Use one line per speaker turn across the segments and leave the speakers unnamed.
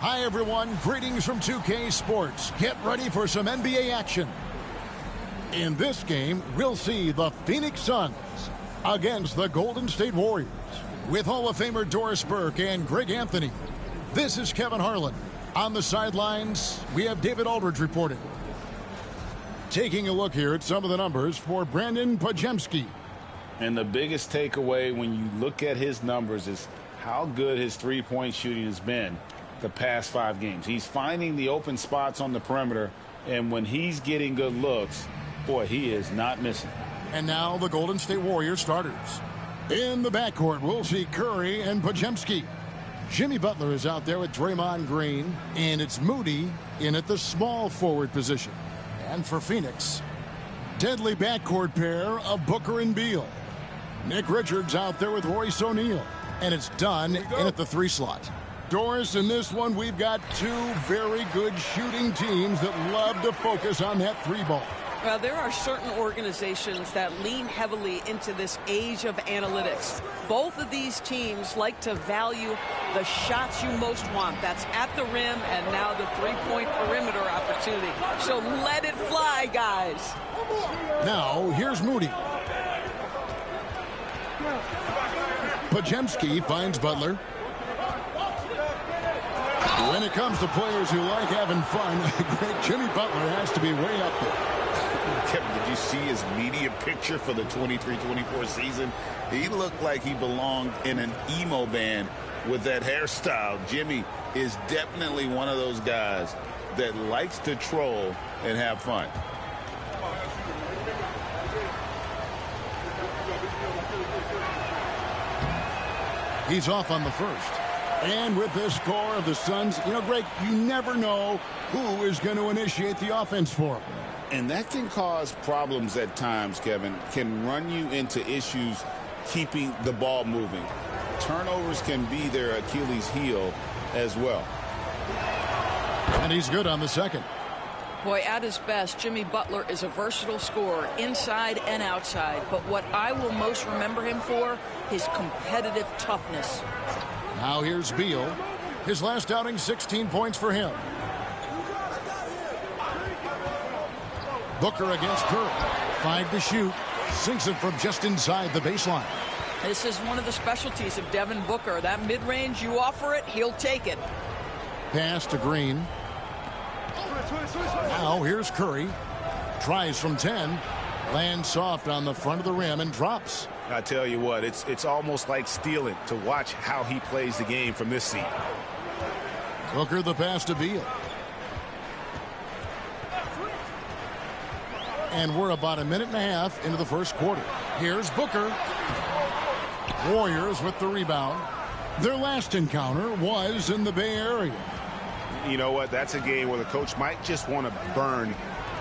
Hi, everyone. Greetings from 2K Sports. Get ready for some NBA action. In this game, we'll see the Phoenix Suns against the Golden State Warriors with Hall of Famer Doris Burke and Greg Anthony. This is Kevin Harlan. On the sidelines, we have David Aldridge reporting. Taking a look here at some of the numbers for Brandon Podziemski.
And the biggest takeaway when you look at his numbers is how good his three-point shooting has been the past 5 games. He's finding the open spots on the perimeter, and when he's getting good looks, boy, he is not missing.
And now the Golden State Warriors starters. In the backcourt, we'll see Curry and Podziemski. Jimmy Butler is out there with Draymond Green, and it's Moody in at the small forward position. And for Phoenix, deadly backcourt pair of Booker and Beal. Nick Richards out there with Royce O'Neal, and it's done in at the 3 slot. Doris, in this one, we've got 2 very good shooting teams that love to focus on that 3 ball.
Well, there are certain organizations that lean heavily into this age of analytics. Both of these teams like to value the shots you most want. That's at the rim and now the 3-point perimeter opportunity. So let it fly, guys.
Now, here's Moody. Podziemski finds Butler. When it comes to players who like having fun, great Jimmy Butler has to be way up there.
Kevin, did you see his media picture for the 23-24 season? He looked like he belonged in an emo band with that hairstyle. Jimmy is definitely one of those guys that likes to troll and have fun.
He's off on the first. And with this score of the Suns, you know, Greg, you never know who is going to initiate the offense for them.
And that can cause problems at times, Kevin. Can run you into issues keeping the ball moving. Turnovers can be their Achilles heel as well.
And he's good on the second.
Boy, at his best, Jimmy Butler is a versatile scorer, inside and outside. But what I will most remember him for, his competitive toughness.
Now here's Beal. His last outing, 16 points for him. Booker against Curry. 5 to shoot. Sinks it from just inside the baseline.
This is one of the specialties of Devin Booker. That mid-range, you offer it, he'll take it.
Pass to Green. Now here's Curry. Tries from 10. Lands soft on the front of the rim and drops.
I tell you what, it's almost like stealing to watch how he plays the game from this seat.
Booker the pass to Beal. And we're about a minute and a half into the first quarter. Here's Booker. Warriors with the rebound. Their last encounter was in the Bay Area.
You know what? That's a game where the coach might just want to burn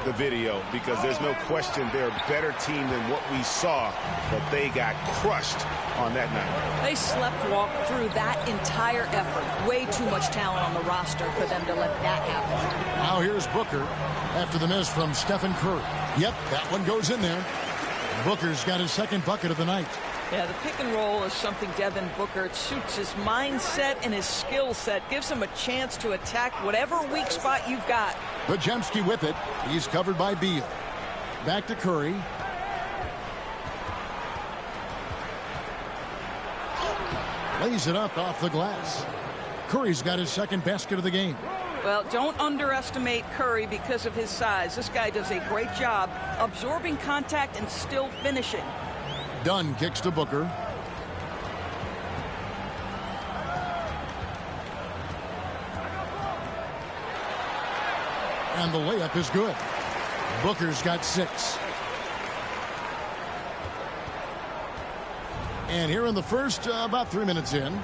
the video because there's no question they're a better team than what we saw, but they got crushed on that night.
They slept-walk through that entire effort. Way too much talent on the roster for them to let that happen.
Now here's Booker after the miss from Stephen Curry. Yep, that one goes in there. Booker's got his second bucket of the night.
Yeah, the pick and roll is something Devin Booker, it suits his mindset and his skill set. Gives him a chance to attack whatever weak spot you've got.
Podziemski with it. He's covered by Beal. Back to Curry. Lays it up off the glass. Curry's got his second basket of the game.
Well, don't underestimate Curry because of his size. This guy does a great job absorbing contact and still finishing.
Dunn kicks to Booker. And the layup is good. Booker's got 6. And here in the first, about 3 minutes in.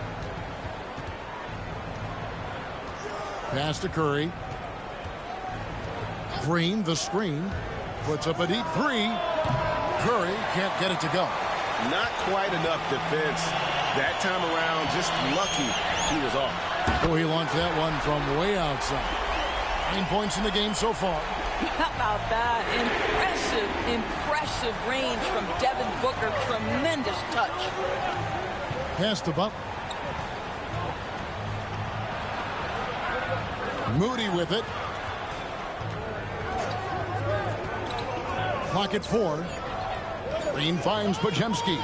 Pass to Curry. Green, the screen. Puts up a deep 3. Curry can't get it to go.
Not quite enough defense that time around. Just lucky he was off.
Oh, he launched that one from way outside. 9 points in the game so far.
How about that? Impressive range from Devin Booker. Tremendous touch.
Pass to Butler. Moody with it. Clock at 4. Green finds Podziemski.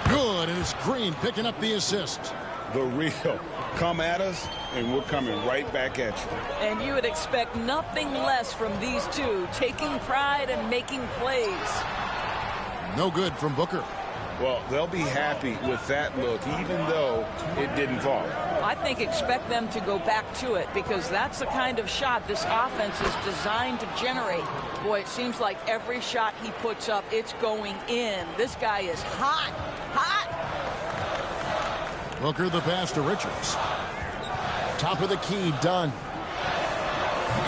Good, and it's Green picking up the assist.
The real come at us, and we're coming right back at you.
And you would expect nothing less from these two, taking pride and making plays.
No good from Booker.
Well, they'll be happy with that look, even though it didn't fall.
I think expect them to go back to it, because that's the kind of shot this offense is designed to generate. Boy, it seems like every shot he puts up, it's going in. This guy is hot, hot.
Booker the pass to Richards. Top of the key, done.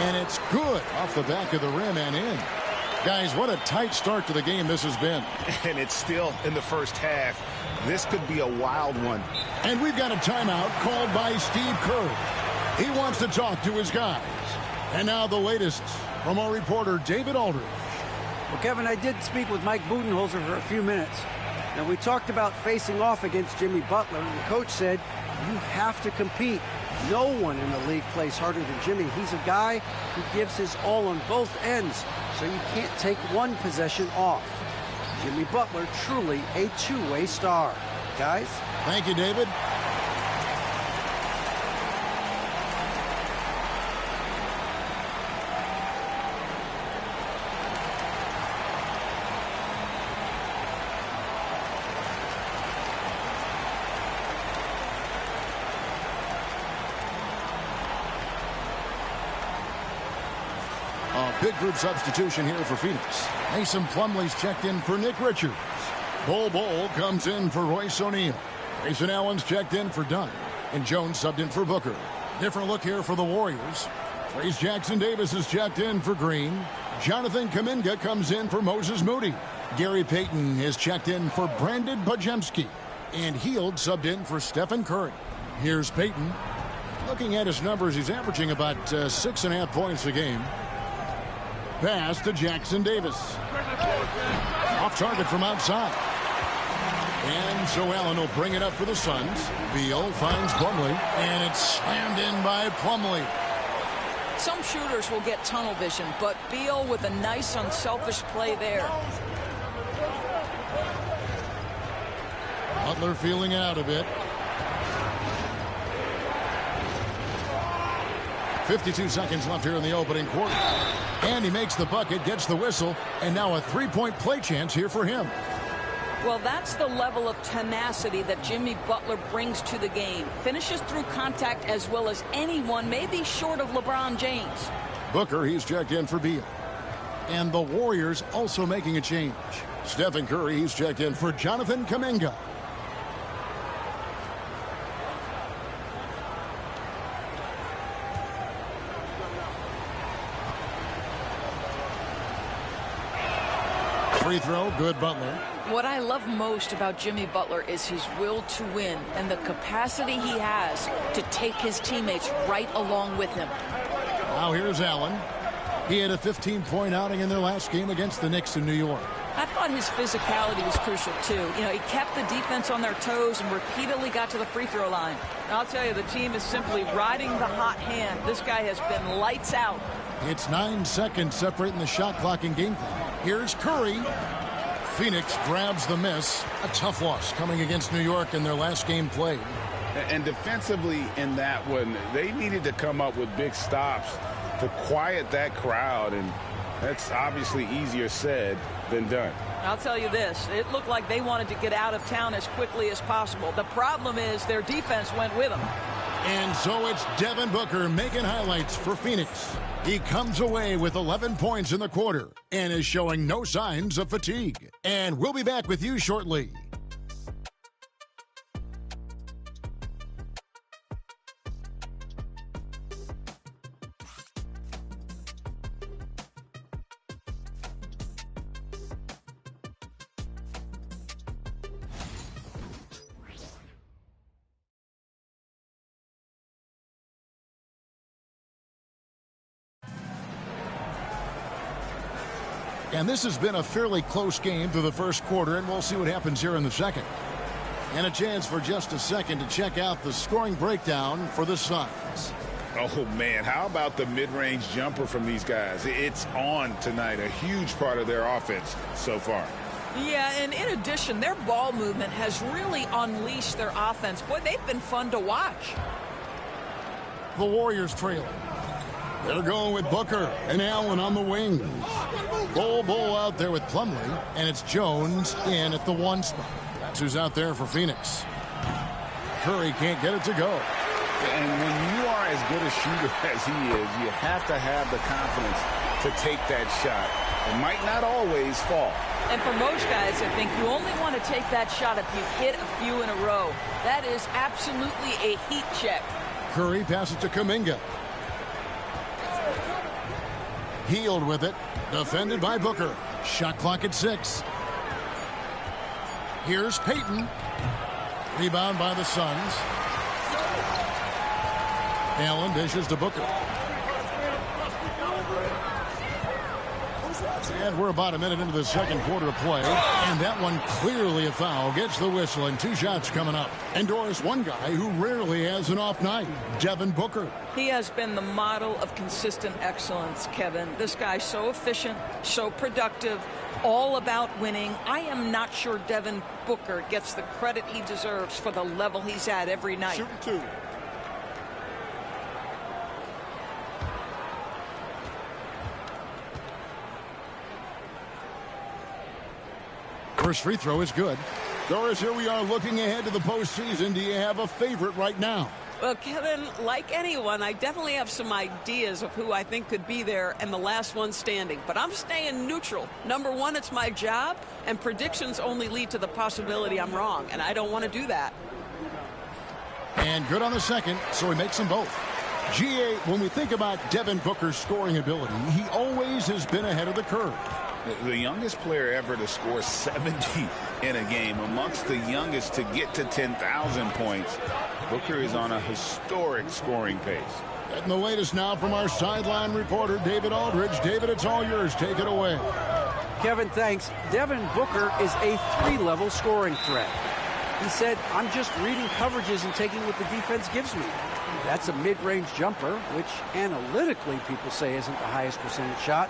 And it's good off the back of the rim and in. Guys, what a tight start to the game this has been.
And it's still in the first half. This could be a wild one.
And we've got a timeout called by Steve Kerr. He wants to talk to his guys. And now the latest from our reporter, David Aldridge.
Well, Kevin, I did speak with Mike Budenholzer for a few minutes. Now, we talked about facing off against Jimmy Butler, and the coach said, you have to compete. No one in the league plays harder than Jimmy. He's a guy who gives his all on both ends, so you can't take one possession off. Jimmy Butler, truly a two-way star. Guys?
Thank you, David. Big group substitution here for Phoenix. Mason Plumlee's checked in for Nick Richards. Bol comes in for Royce O'Neal. Grayson Allen's checked in for Dunn. And Jones subbed in for Booker. Different look here for the Warriors. Trace Jackson-Davis is checked in for Green. Jonathan Kuminga comes in for Moses Moody. Gary Payton is checked in for Brandon Podziemski. And Hield subbed in for Stephen Curry. Here's Payton. Looking at his numbers, he's averaging about 6.5 points a game. Pass to Jackson-Davis. Off target from outside. And so Allen will bring it up for the Suns. Beal finds Plumlee, and it's slammed in by Plumlee.
Some shooters will get tunnel vision, but Beal with a nice unselfish play there.
Butler feeling out a bit. 52 seconds left here in the opening quarter. And he makes the bucket, gets the whistle, and now a three-point play chance here for him.
Well, that's the level of tenacity that Jimmy Butler brings to the game. Finishes through contact as well as anyone, maybe short of LeBron James.
Booker, he's checked in for Beal. And the Warriors also making a change. Stephen Curry, he's checked in for Jonathan Kuminga. Free throw, good Butler.
What I love most about Jimmy Butler is his will to win and the capacity he has to take his teammates right along with him.
Now here's Allen. He had a 15-point outing in their last game against the Knicks in New York.
I thought his physicality was crucial, too. You know, he kept the defense on their toes and repeatedly got to the free throw line. I'll tell you, the team is simply riding the hot hand. This guy has been lights out.
It's 9 seconds separating the shot clock and game clock. Here's Curry. Phoenix grabs the miss. A tough loss coming against New York in their last game played.
And defensively in that one, they needed to come up with big stops to quiet that crowd, and that's obviously easier said than done.
I'll tell you this, it looked like they wanted to get out of town as quickly as possible. The problem is their defense went with them.
And so it's Devin Booker making highlights for Phoenix. He comes away with 11 points in the quarter and is showing no signs of fatigue. And we'll be back with you shortly. And this has been a fairly close game through the first quarter, and we'll see what happens here in the second. And a chance for just a second to check out the scoring breakdown for the Suns.
Oh, man, how about the mid-range jumper from these guys? It's on tonight, a huge part of their offense so far.
Yeah, and in addition, their ball movement has really unleashed their offense. Boy, they've been fun to watch.
The Warriors trailing. They're going with Booker and Allen on the wings. Bull out there with Plumlee, and it's Jones in at the 1 spot. That's who's out there for Phoenix. Curry can't get it to go.
And when you are as good a shooter as he is, you have to have the confidence to take that shot. It might not always fall.
And for most guys, I think you only want to take that shot if you've hit a few in a row. That is absolutely a heat check.
Curry passes to Kuminga. Healed with it. Defended by Booker. Shot clock at 6. Here's Payton. Rebound by the Suns. Allen dishes to Booker. And we're about a minute into the second quarter of play. And that one clearly a foul. Gets the whistle and 2 shots coming up. And Doris, one guy who rarely has an off night. Devin Booker.
He has been the model of consistent excellence, Kevin. This guy's so efficient, so productive, all about winning. I am not sure Devin Booker gets the credit he deserves for the level he's at every night.
Shooting 2.
First free throw is good. Doris, here we are looking ahead to the postseason. Do you have a favorite right now?
Well, Kevin, like anyone, I definitely have some ideas of who I think could be there and the last one standing. But I'm staying neutral. Number one, it's my job, and predictions only lead to the possibility I'm wrong, and I don't want to do that.
And good on the second, so he makes them both. GA, when we think about Devin Booker's scoring ability, he always has been ahead of the curve.
The youngest player ever to score 70 in a game, amongst the youngest to get to 10,000 points. Booker is on a historic scoring pace.
And the latest now from our sideline reporter, David Aldridge. David, it's all yours. Take it away.
Kevin, thanks. Devin Booker is a 3-level scoring threat. He said, I'm just reading coverages and taking what the defense gives me. That's a mid-range jumper, which analytically people say isn't the highest percentage shot.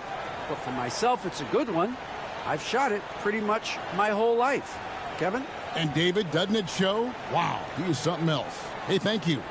But for myself, it's a good one. I've shot it pretty much my whole life. Kevin?
And David, doesn't it show? Wow, he is something else. Hey, thank you.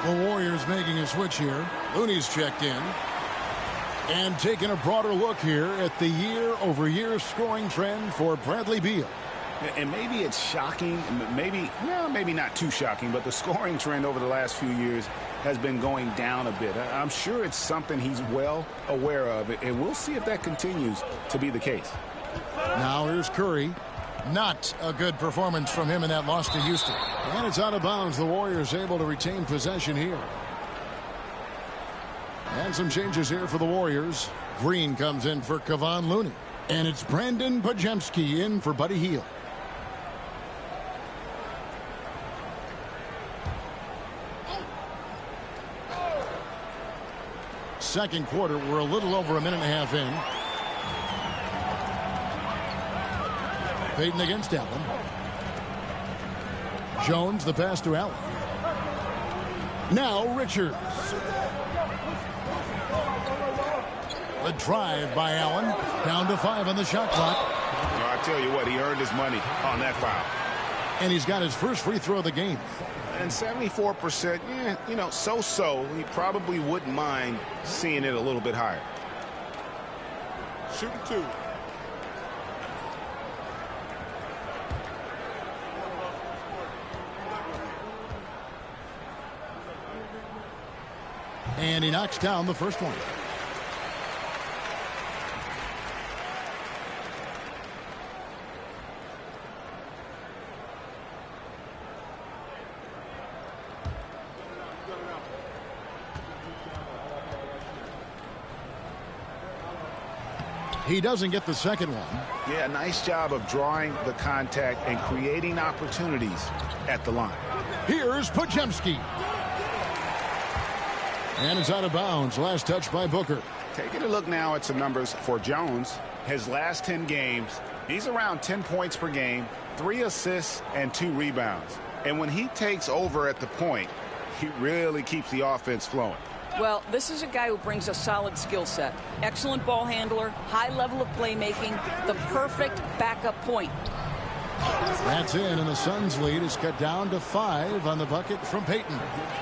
The Warriors making a switch here. Looney's checked in. And taking a broader look here at the year-over-year scoring trend for Bradley Beal.
And maybe it's shocking, maybe not too shocking, but the scoring trend over the last few years has been going down a bit. I'm sure it's something he's well aware of, and we'll see if that continues to be the case.
Now here's Curry. Not a good performance from him in that loss to Houston. And it's out of bounds. The Warriors able to retain possession here. And some changes here for the Warriors. Green comes in for Kevon Looney. And it's Brandon Podziemski in for Buddy Hield. Second quarter, we're a little over a minute and a half in. Payton against Allen. Jones, the pass to Allen. Now Richards. The drive by Allen. Down to 5 on the shot clock.
I tell you what, he earned his money on that foul.
And he's got his first free throw of the game.
And 74%, you know, so-so. He probably wouldn't mind seeing it a little bit higher.
Shooting 2.
And he knocks down the first one. He doesn't get the second one.
Yeah, nice job of drawing the contact and creating opportunities at the line.
Here's Podziemski. And it's out of bounds. Last touch by Booker.
Taking a look now at some numbers for Jones. His last 10 games, he's around 10 points per game, 3 assists, and 2 rebounds. And when he takes over at the point, he really keeps the offense flowing.
Well, this is a guy who brings a solid skill set. Excellent ball handler, high level of playmaking, the perfect backup point.
That's in, and the Suns' lead is cut down to 5 on the bucket from Payton.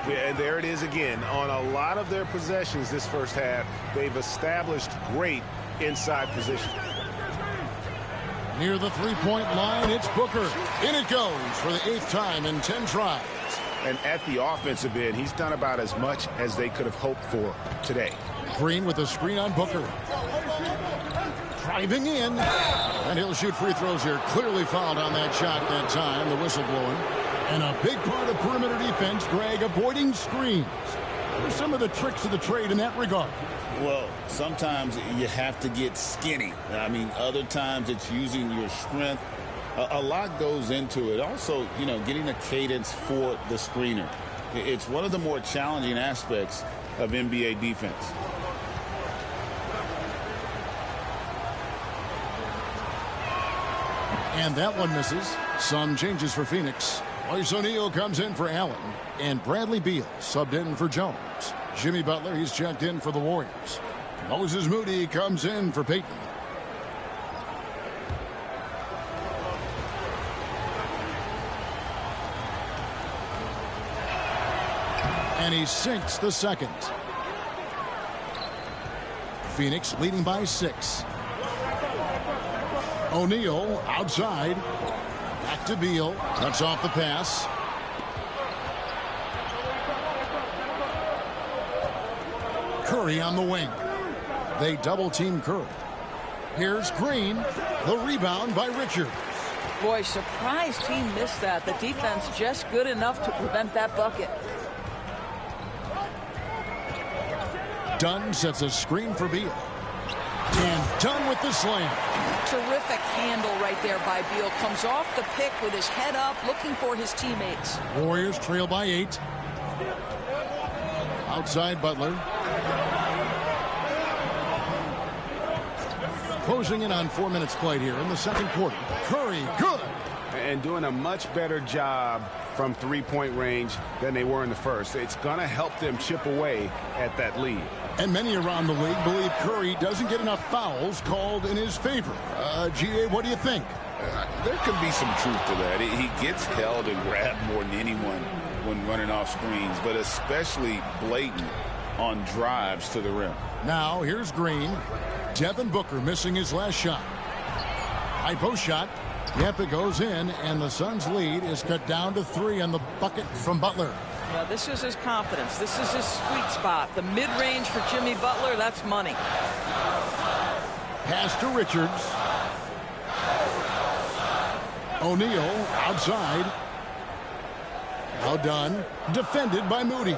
Yeah, and there it is again. On a lot of their possessions this first half, they've established great inside position.
Near the three-point line, it's Booker. In it goes for the 8th time in 10 tries.
And at the offensive end, he's done about as much as they could have hoped for today.
Green with a screen on Booker. Driving in. And he'll shoot free throws here. Clearly fouled on that shot that time. The whistle blowing. And a big part of perimeter defense, Greg, avoiding screens. What are some of the tricks of the trade in that regard?
Well, sometimes you have to get skinny. I mean, other times it's using your strength. A lot goes into it. Also, you know, getting a cadence for the screener. It's one of the more challenging aspects of NBA defense.
And that one misses. Some changes for Phoenix. Royce O'Neal comes in for Allen. And Bradley Beal subbed in for Jones. Jimmy Butler, he's checked in for the Warriors. Moses Moody comes in for Payton. And he sinks the second. Phoenix leading by 6. O'Neal outside. Back to Beal. Cuts off the pass. Curry on the wing. They double team Curry. Here's Green. The rebound by Richards.
Boy, surprised he missed that. The defense just good enough to prevent that bucket.
Dunn sets a screen for Beal. And Dunn with the slam.
Terrific handle right there by Beal. Comes off the pick with his head up, looking for his teammates.
Warriors trail by 8. Outside Butler. Closing in on 4 minutes played here in the second quarter. Curry, good.
And doing a much better job from three-point range than they were in the first. It's going to help them chip away at that lead.
And many around the league believe Curry doesn't get enough fouls called in his favor. GA, what do you think?
There could be some truth to that. He gets held and grabbed more than anyone when running off screens, but especially blatant on drives to the rim.
Now here's Green. Devin Booker missing his last shot. High post shot. Yep, it goes in, and the Suns' lead is cut down to 3 on the bucket from Butler.
Yeah, this is his confidence. This is his sweet spot. The mid-range for Jimmy Butler, that's money.
Pass to Richards. O'Neal outside. Now Dunn. Defended by Moody.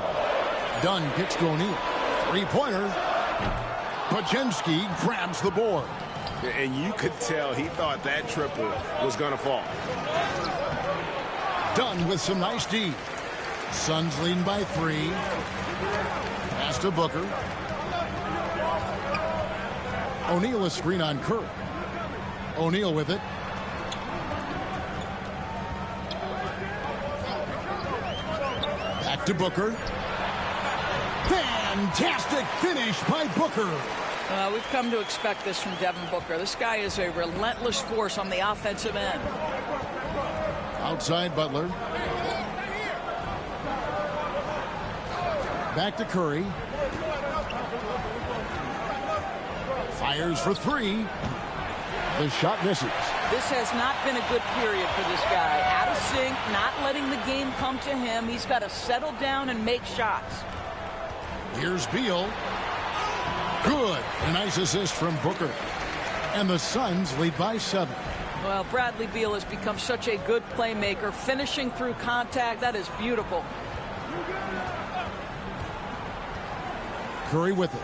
Dunn kicks to O'Neal. Three-pointer. Podziemski grabs the board.
And you could tell he thought that triple was going to fall.
Dunn with some nice D. Suns leading by 3. Pass to Booker. O'Neal a screen on Curry. O'Neal with it. Back to Booker. And Fantastic finish by Booker.
We've come to expect this from Devin Booker. This guy is a relentless force on the offensive end.
Outside Butler. Back to Curry. Fires for three. The shot misses.
This has not been a good period for this guy. Out of sync, not letting the game come to him. He's got to settle down and make shots.
Here's Beal. Good. A nice assist from Booker. And the Suns lead by 7.
Well, Bradley Beal has become such a good playmaker, finishing through contact. That is beautiful.
Curry with it.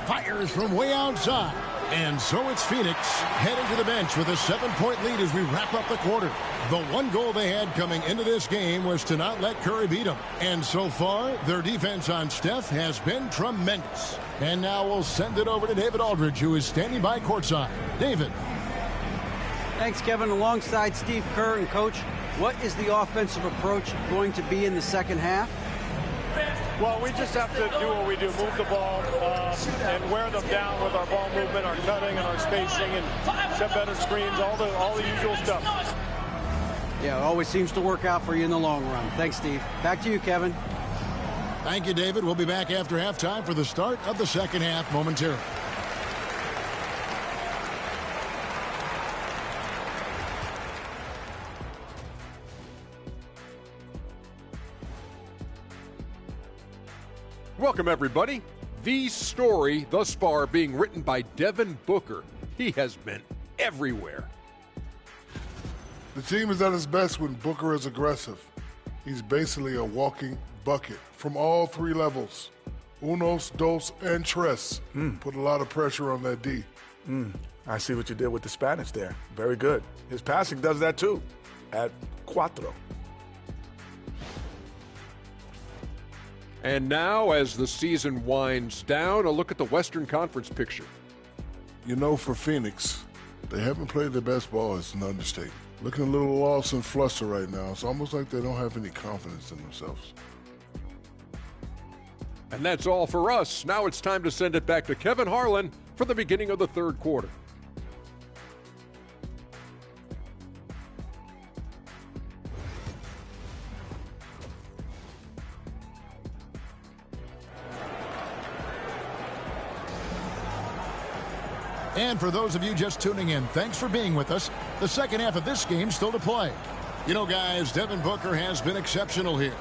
Fires from way outside. And so it's Phoenix heading to the bench with a 7-point lead as we wrap up the quarter. The one goal they had coming into this game was to not let Curry beat them. And so far, their defense on Steph has been tremendous. And now we'll send it over to David Aldridge, who is standing by courtside. David.
Thanks, Kevin. Alongside Steve Kerr and Coach, what is the offensive approach going to be in the second half?
Well, we just have to do what we do, move the ball and wear them down with our ball movement, our cutting, and our spacing, and set better screens, all the usual stuff.
Yeah, it always seems to work out for you in the long run. Thanks, Steve. Back to you, Kevin.
Thank you, David. We'll be back after halftime for the start of the second half momentarily.
Welcome, everybody. The story thus far being written by Devin Booker. He has been everywhere.
The team is at its best when Booker is aggressive. He's basically a walking bucket from all 3 levels. Unos, dos, and tres. Put a lot of pressure on that D.
I see what you did with the Spanish there. Very good. His passing does that too, at cuatro.
And now, as the season winds down, a look at the Western Conference picture.
You know, for Phoenix, they haven't played their best ball. It's an understatement. Looking a little lost and flustered right now. It's almost like they don't have any confidence in themselves.
And that's all for us. Now it's time to send it back to Kevin Harlan for the beginning of the third quarter.
And for those of you just tuning in, thanks for being with us. The second half of this game still to play. You know, guys, Devin Booker has been exceptional here.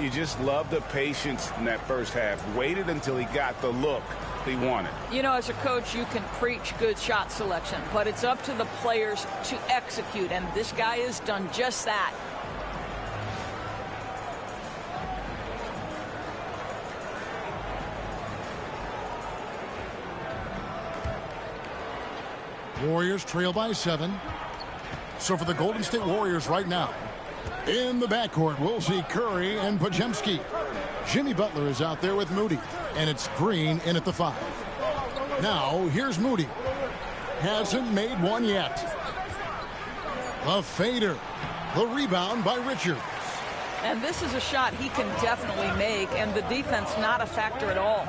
You just love the patience in that first half. Waited until he got the look he wanted.
You know, as a coach, you can preach good shot selection, but it's up to the players to execute, and this guy has done just that.
Warriors trail by 7. So for the Golden State Warriors right now, in the backcourt, we'll see Curry and Podziemski. Jimmy Butler is out there with Moody, and it's Green in at the 5. Now, here's Moody. Hasn't made one yet. A fader. The rebound by Richards.
And this is a shot he can definitely make, and the defense not a factor at all.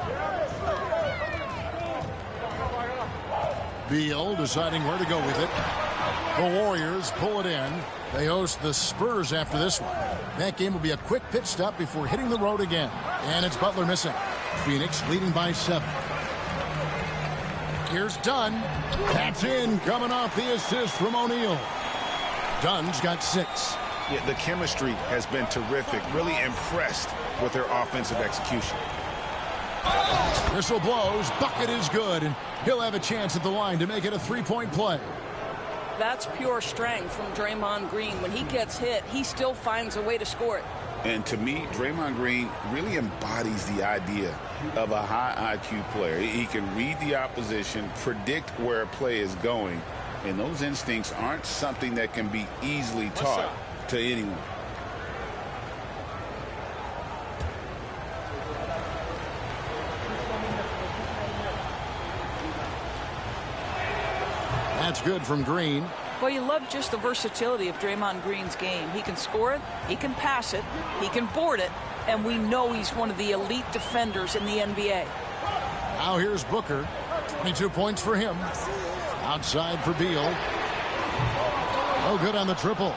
Beal deciding where to go with it. The Warriors pull it in. They host the Spurs after this one. That game will be a quick pit stop before hitting the road again. And it's Butler missing. Phoenix leading by 7. Here's Dunn. That's in, coming off the assist from O'Neal. Dunn's got 6.
Yeah, the chemistry has been terrific. Really impressed with their offensive execution.
Whistle blows. Bucket is good, and he'll have a chance at the line to make it a 3-point play.
That's pure strength from Draymond Green. When he gets hit, he still finds a way to score it.
And to me, Draymond Green really embodies the idea of a high IQ player. He can read the opposition, predict where a play is going, and those instincts aren't something that can be easily taught to anyone.
That's good from Green.
Well, you love just the versatility of Draymond Green's game. He can score it, he can pass it, he can board it, and we know he's one of the elite defenders in the NBA.
Now here's Booker. 22 points for him. Outside for Beal. No good on the triple.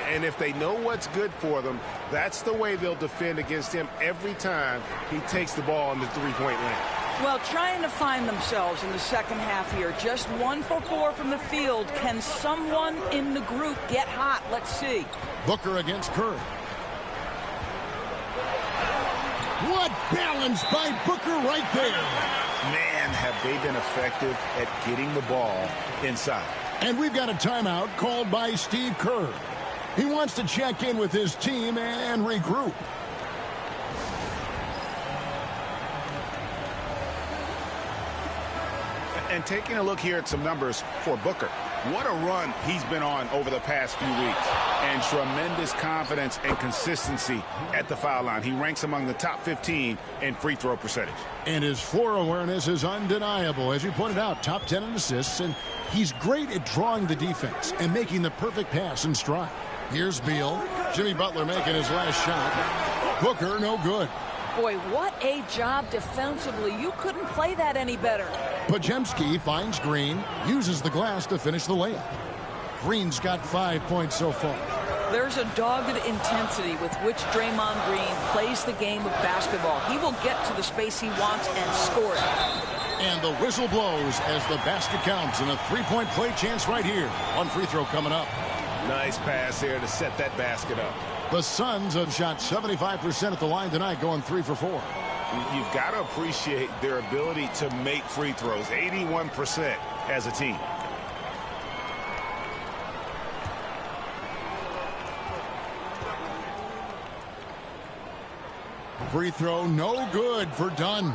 And if they know what's good for them, that's the way they'll defend against him every time he takes the ball in the three-point line.
Well, trying to find themselves in the second half here. Just 1 for 4 from the field. Can someone in the group get hot? Let's see.
Booker against Curry. What balance by Booker right there.
Man, have they been effective at getting the ball inside.
And we've got a timeout called by Steve Kerr. He wants to check in with his team and regroup.
And taking a look here at some numbers for Booker. What a run he's been on over the past few weeks. And tremendous confidence and consistency at the foul line. He ranks among the top 15 in free throw percentage.
And his floor awareness is undeniable. As you pointed out, top 10 in assists. And he's great at drawing the defense and making the perfect pass in stride. Here's Beal. Jimmy Butler making his last shot. Booker, no good.
Boy, what a job defensively. You couldn't play that any better.
Podziemski finds Green, uses the glass to finish the layup. Green's got 5 points so far.
There's a dogged intensity with which Draymond Green plays the game of basketball. He will get to the space he wants and score it.
And the whistle blows as the basket counts, and a three-point play chance right here. One free throw coming up.
Nice pass here to set that basket up.
The Suns have shot 75% at the line tonight, going 3 for 4.
You've got to appreciate their ability to make free throws. 81% as a team.
Free throw no good for Dunn.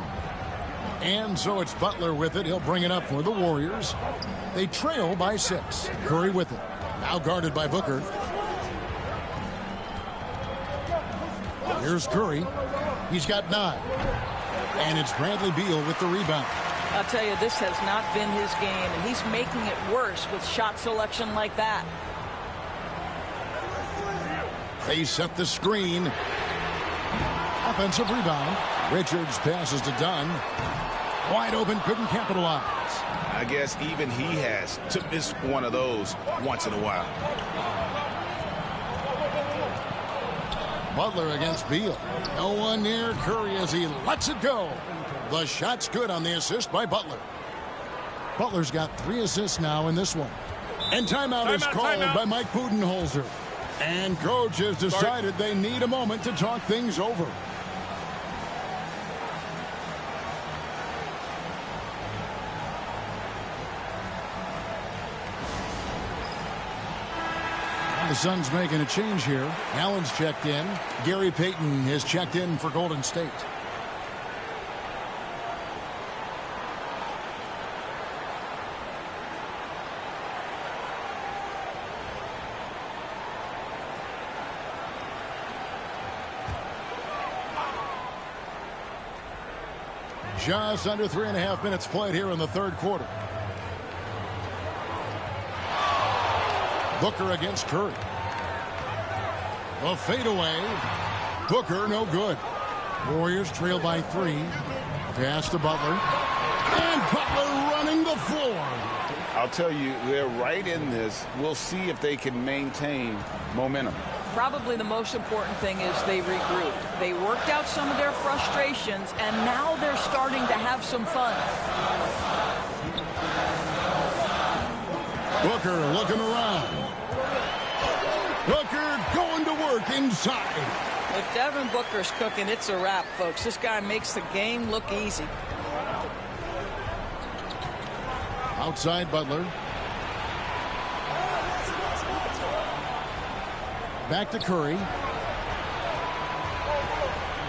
And so it's Butler with it. He'll bring it up for the Warriors. They trail by 6. Curry with it. Now guarded by Booker. Here's Curry. He's got 9. And it's Bradley Beal with the rebound.
I'll tell you, this has not been his game, and he's making it worse with shot selection like that.
They set the screen. Offensive rebound. Richards passes to Dunn. Wide open, couldn't capitalize.
I guess even he has to miss one of those once in a while.
Butler against Beal. No one near Curry as he lets it go. The shot's good on the assist by Butler. Butler's got 3 assists now in this one. And timeout is called by Mike Budenholzer. And coach has decided they need a moment to talk things over. The Suns making a change here. Allen's checked in. Gary Payton has checked in for Golden State. Just under 3.5 minutes played here in the third quarter. Booker against Curry. A fadeaway. Booker, no good. Warriors trail by 3. Pass to Butler. And Butler running the floor.
I'll tell you, they're right in this. We'll see if they can maintain momentum.
Probably the most important thing is they regrouped. They worked out some of their frustrations, and now they're starting to have some fun.
Booker looking around. Booker going to work inside.
If Devin Booker's cooking, it's a wrap, folks. This guy makes the game look easy.
Outside Butler. Back to Curry.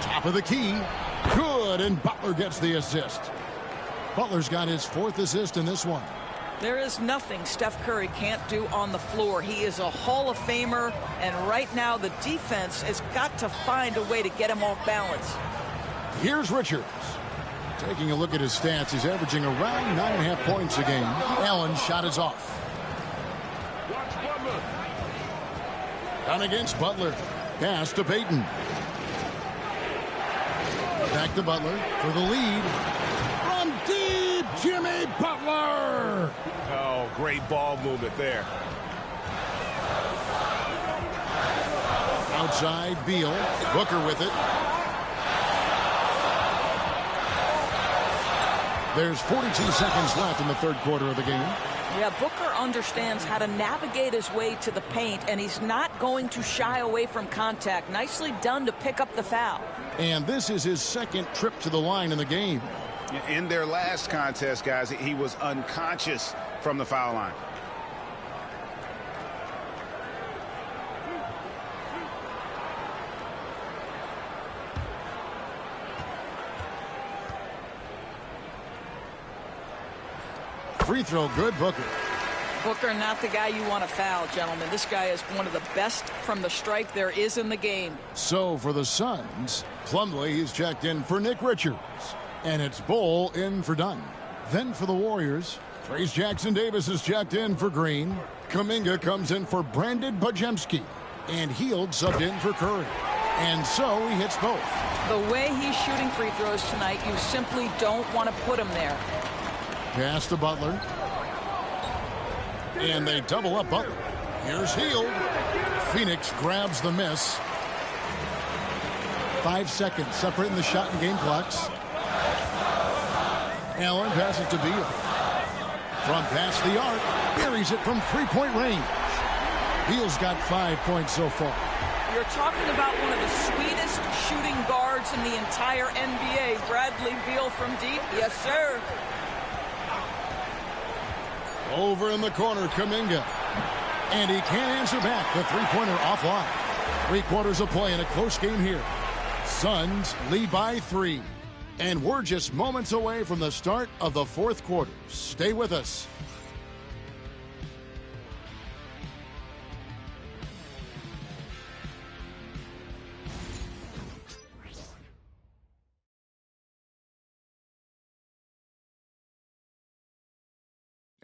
Top of the key. Good, and Butler gets the assist. Butler's got his 4th assist in this one.
There is nothing Steph Curry can't do on the floor. He is a Hall of Famer, and right now the defense has got to find a way to get him off balance.
Here's Richards. Taking a look at his stats, he's averaging around 9.5 points a game. Allen's shot is off. Down against Butler. Pass to Payton. Back to Butler for the lead. From deep, Jimmy Butler.
Oh, great ball movement there.
Outside, Beal. Booker with it. There's 42 seconds left in the third quarter of the game.
Yeah, Booker understands how to navigate his way to the paint, and he's not going to shy away from contact. Nicely done to pick up the foul.
And this is his second trip to the line in the game.
In their last contest, guys, he was unconscious from the foul line.
Free throw good, Booker.
Booker, not the guy you want to foul, gentlemen. This guy is one of the best from the stripe there is in the game.
So for the Suns, Plumlee is checked in for Nick Richards. And it's Bull in for Dunn. Then for the Warriors, Trace Jackson-Davis is checked in for Green. Kuminga comes in for Brandon Podziemski. And Hield subbed in for Curry. And so he hits both.
The way he's shooting free throws tonight, you simply don't want to put him there.
Pass to Butler. And they double up Butler. Here's Hield. Phoenix grabs the miss. 5 seconds separating the shot and game clocks. Allen passes to Beal. From past the arc, buries it from three-point range. Beal's got 5 points so far.
You're talking about one of the sweetest shooting guards in the entire NBA. Bradley Beal from deep. Yes, sir.
Over in the corner, Kuminga. And he can't answer back. The three-pointer offline. 3 quarters of play in a close game here. Suns lead by 3. And we're just moments away from the start of the fourth quarter. Stay with us.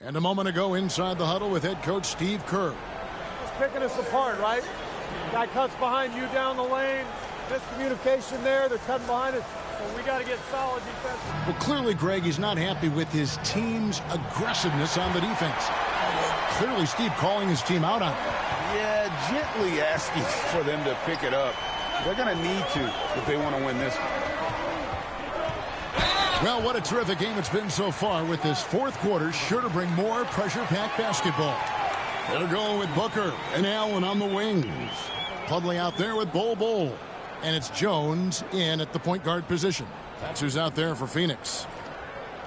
And a moment ago inside the huddle with head coach Steve Kerr.
It's picking us apart, right? Guy cuts behind you down the lane. Miscommunication there. They're cutting behind us. So we got to get solid defense.
Well, clearly, Greg, he's not happy with his team's aggressiveness on the defense. Clearly, Steve calling his team out on it.
Yeah, gently asking for them to pick it up. They're going to need to if they want to win this one.
Well, what a terrific game it's been so far, with this fourth quarter sure to bring more pressure-packed basketball. They're going with Booker and Allen on the wings. Plumlee out there with Bull. And it's Jones in at the point guard position. That's who's out there for Phoenix.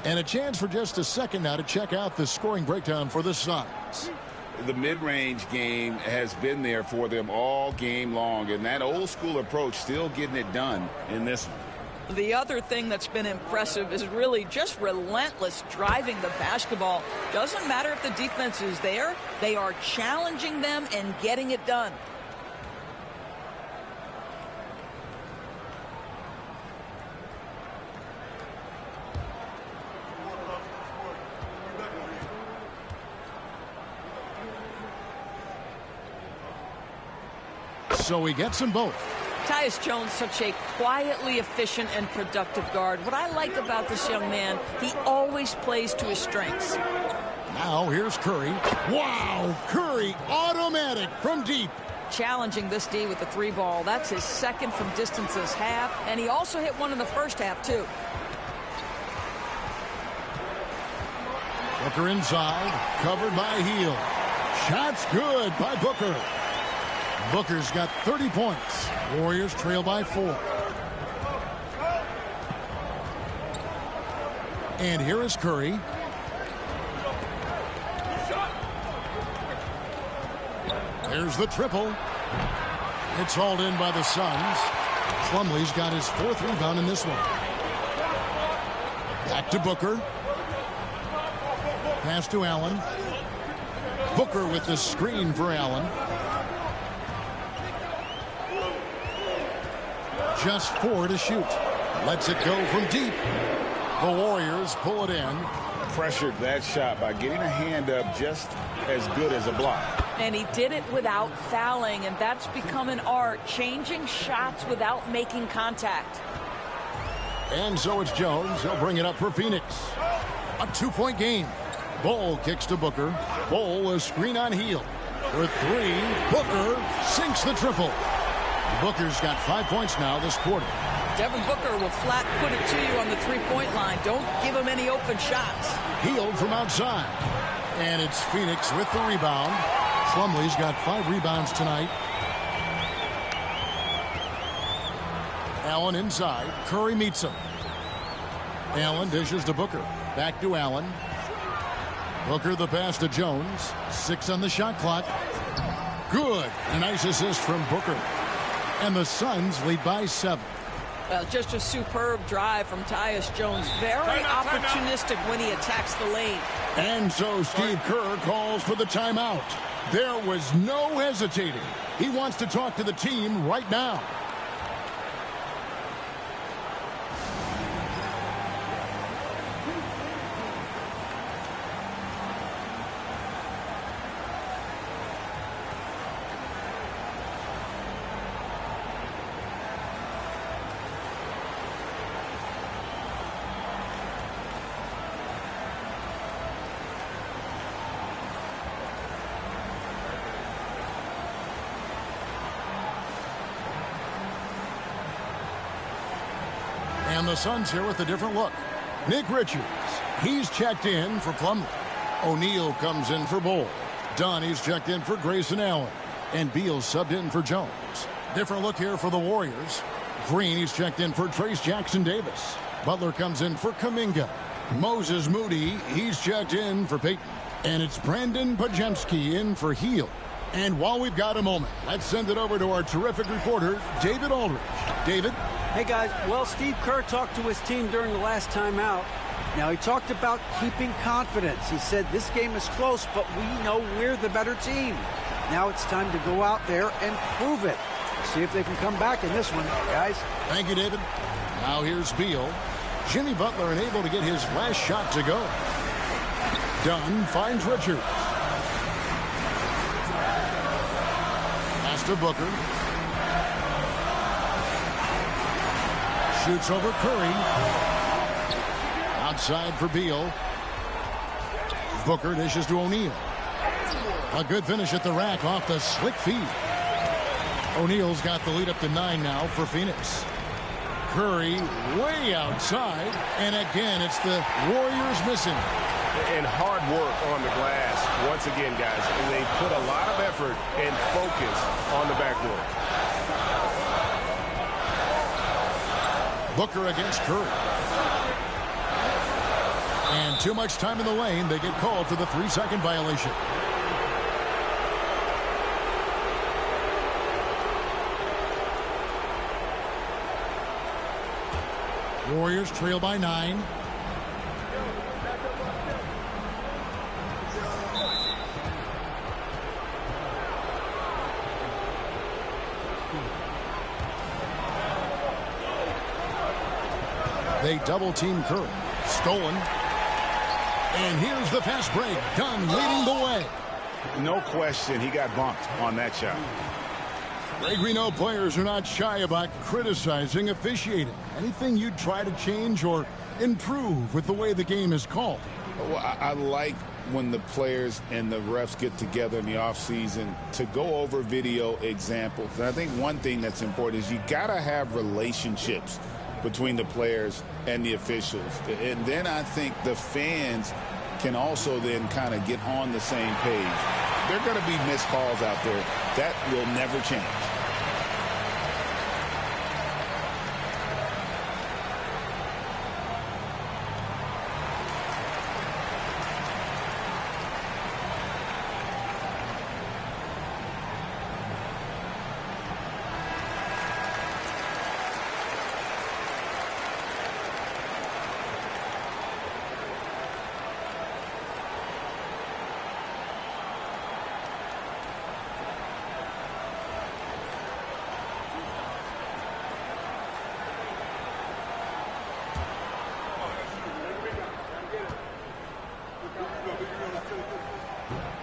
And a chance for just a second now to check out the scoring breakdown for the Suns.
The mid-range game has been there for them all game long, and that old-school approach still getting it done in this one.
The other thing that's been impressive is really just relentless driving the basketball. Doesn't matter if the defense is there. They are challenging them and getting it done.
So he gets them both.
Tyus Jones, such a quietly efficient and productive guard. What I like about this young man, he always plays to his strengths.
Now here's Curry. Wow, Curry automatic from deep.
Challenging this D with the 3-ball. That's his second from distance this half, and he also hit one in the first half, too.
Booker inside, covered by Hield. Shots good by Booker. Booker's got 30 points. Warriors trail by 4. And here is Curry. There's the triple. It's hauled in by the Suns. Plumlee's got his 4th rebound in this one. Back to Booker. Pass to Allen. Booker with the screen for Allen. Just 4 to shoot. Lets it go from deep. The Warriors pull it in.
Pressured that shot by getting a hand up just as good as a block.
And he did it without fouling, and that's become an art, changing shots without making contact.
And so it's Jones. He'll bring it up for Phoenix. A 2-point game. Bol kicks to Booker. Bol, a screen on Heel. For 3, Booker sinks the triple. Booker's got 5 points now this quarter.
Devin Booker will flat put it to you on the three-point line. Don't give him any open shots.
Heel from outside. And it's Phoenix with the rebound. Plumlee's got 5 rebounds tonight. Allen inside. Curry meets him. Allen dishes to Booker. Back to Allen. Booker the pass to Jones. 6 on the shot clock. Good. A nice assist from Booker. And the Suns lead by 7.
Well, just a superb drive from Tyus Jones. Very opportunistic when he attacks the lane.
And so Steve Kerr calls for the timeout. There was no hesitating. He wants to talk to the team right now. And the Suns here with a different look. Nick Richards, he's checked in for Plumlee. O'Neal comes in for Bol. Dunn, he's checked in for Grayson Allen. And Beal subbed in for Jones. Different look here for the Warriors. Green, he's checked in for Trace Jackson-Davis. Butler comes in for Kuminga. Moses Moody, he's checked in for Payton. And it's Brandon Pajemski in for Heel. And while we've got a moment, let's send it over to our terrific reporter, David Aldridge. David?
Hey, guys. Well, Steve Kerr talked to his team during the last timeout. Now, he talked about keeping confidence. He said this game is close, but we know we're the better team. Now it's time to go out there and prove it. See if they can come back in this one, guys.
Thank you, David. Now here's Beal. Jimmy Butler unable to get his last shot to go. Dunn finds Richards. Pass to Booker. Shoots over Curry. Outside for Beal. Booker dishes to O'Neal. A good finish at the rack off the slick feed. O'Neal's got the lead up to 9 now for Phoenix. Curry way outside. And again, it's the Warriors missing.
And hard work on the glass. Once again, guys, they put a lot of effort and focus on the backboard.
Booker against Curry. And too much time in the lane. They get called for the 3-second violation. Warriors trail by 9. They double team Curry. Stolen. And here's the fast break. Dunn leading the way.
No question, he got bumped on that shot.
Greg, we know players are not shy about criticizing officiating. Anything you'd try to change or improve with the way the game is called?
Well, I like when the players and the refs get together in the offseason to go over video examples. And I think one thing that's important is you got to have relationships between the players and the officials. And then I think the fans can also then kind of get on the same page. There are going to be missed calls out there. That will never change.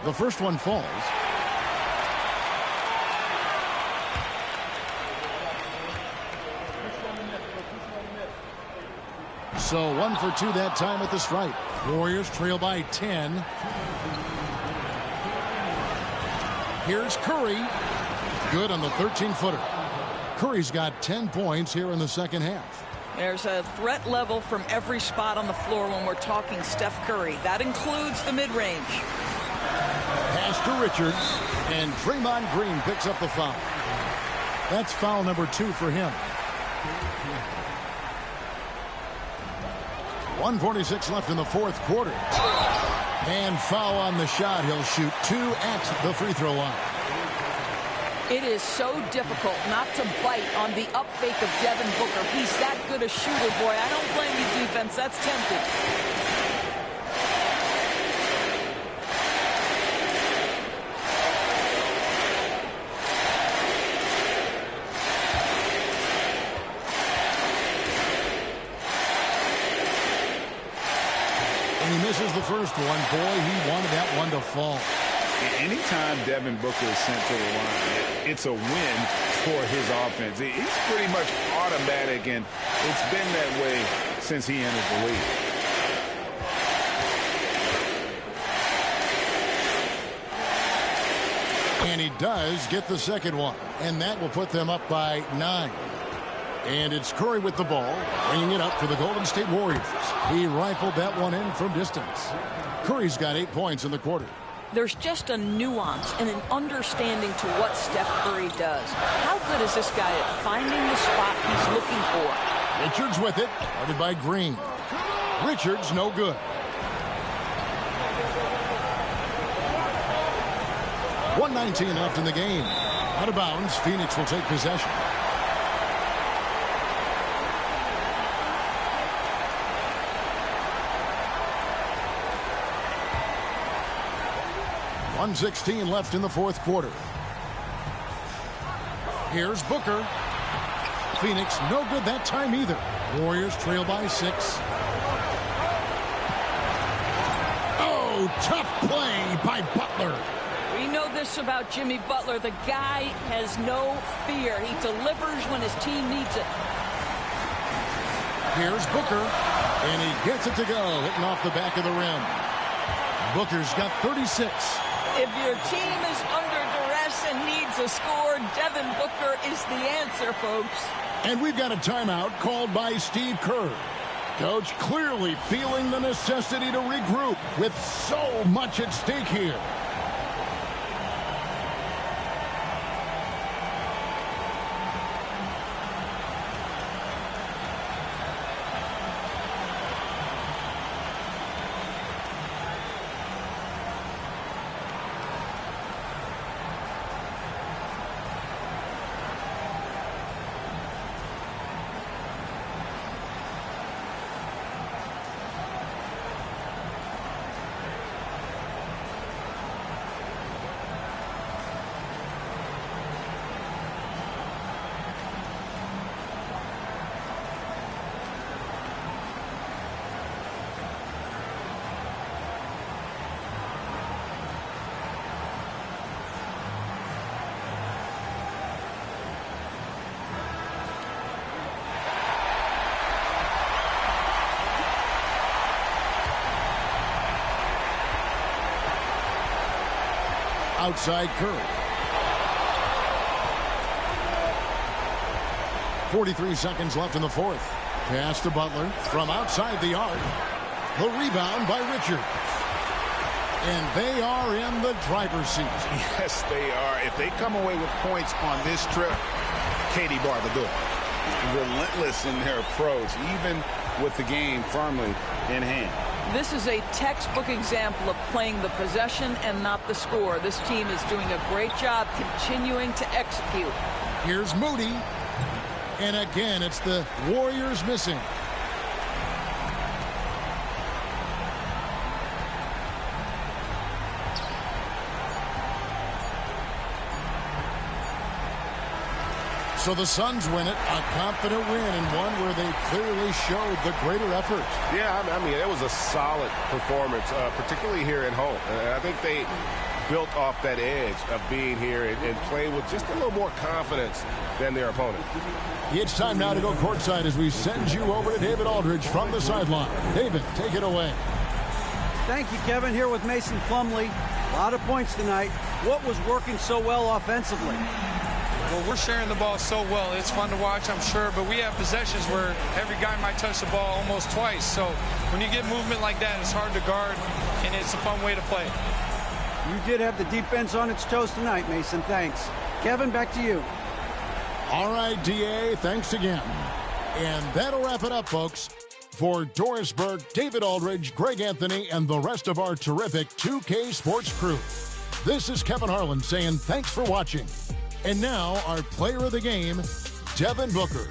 The first one falls. So 1 for 2 that time at the stripe. Warriors trail by 10. Here's Curry. Good on the 13-footer. Curry's got 10 points here in the second half.
There's a threat level from every spot on the floor when we're talking Steph Curry. That includes the mid-range.
Pass to Richards, and Draymond Green picks up the foul. That's foul number 2 for him. 1:46 left in the fourth quarter. And foul on the shot. He'll shoot 2 at the free throw line.
It is so difficult not to bite on the up fake of Devin Booker. He's that good a shooter, boy. I don't blame you, defense. That's tempting.
And he misses the first one. Boy, he wanted that one to fall.
Anytime Devin Booker is sent to the line, it's a win for his offense. He's pretty much automatic, and it's been that way since he entered the league.
And he does get the second one, and that will put them up by 9. And it's Curry with the ball, bringing it up for the Golden State Warriors. He rifled that one in from distance. Curry's got 8 points in the quarter.
There's just a nuance and an understanding to what Steph Curry does. How good is this guy at finding the spot he's looking for?
Richards with it, guarded by Green. Richards no good. .119 left in the game. Out of bounds, Phoenix will take possession. .116 left in the fourth quarter. Here's Booker. Phoenix no good that time either. Warriors trail by 6. Oh, tough play by Butler.
We know this about Jimmy Butler. The guy has no fear. He delivers when his team needs it.
Here's Booker, and he gets it to go, hitting off the back of the rim. Booker's got 36.
If your team is under duress and needs a score, Devin Booker is the answer, folks.
And we've got a timeout called by Steve Kerr. Coach clearly feeling the necessity to regroup with so much at stake here. Outside Curry. 43 seconds left in the fourth. Pass to Butler from outside the arc. The rebound by Richards. And they are in the driver's seat.
Yes, they are. If they come away with points on this trip, Katie Barr will do it.
Relentless in their approach, even with the game firmly in hand.
This is a textbook example of playing the possession and not the score. This team is doing a great job continuing to execute.
Here's Moody. And again, it's the Warriors missing. So the Suns win it, a confident win, and one where they clearly showed the greater effort.
Yeah, I mean, it was a solid performance, particularly here at home. I think they built off that edge of being here and play with just a little more confidence than their opponent.
It's time now to go courtside as we send you over to David Aldridge from the sideline. David, take it away.
Thank you, Kevin. Here with Mason Plumlee. A lot of points tonight. What was working so well offensively?
Well, we're sharing the ball so well. It's fun to watch, I'm sure, but we have possessions where every guy might touch the ball almost twice. So when you get movement like that, it's hard to guard, and it's a fun way to play.
You did have the defense on its toes tonight, Mason. Thanks. Kevin, back to you.
All right, DA, thanks again. And that'll wrap it up, folks. For Doris Burke, David Aldridge, Greg Anthony, and the rest of our terrific 2K Sports crew, this is Kevin Harlan saying thanks for watching. And now, our player of the game, Devin Booker.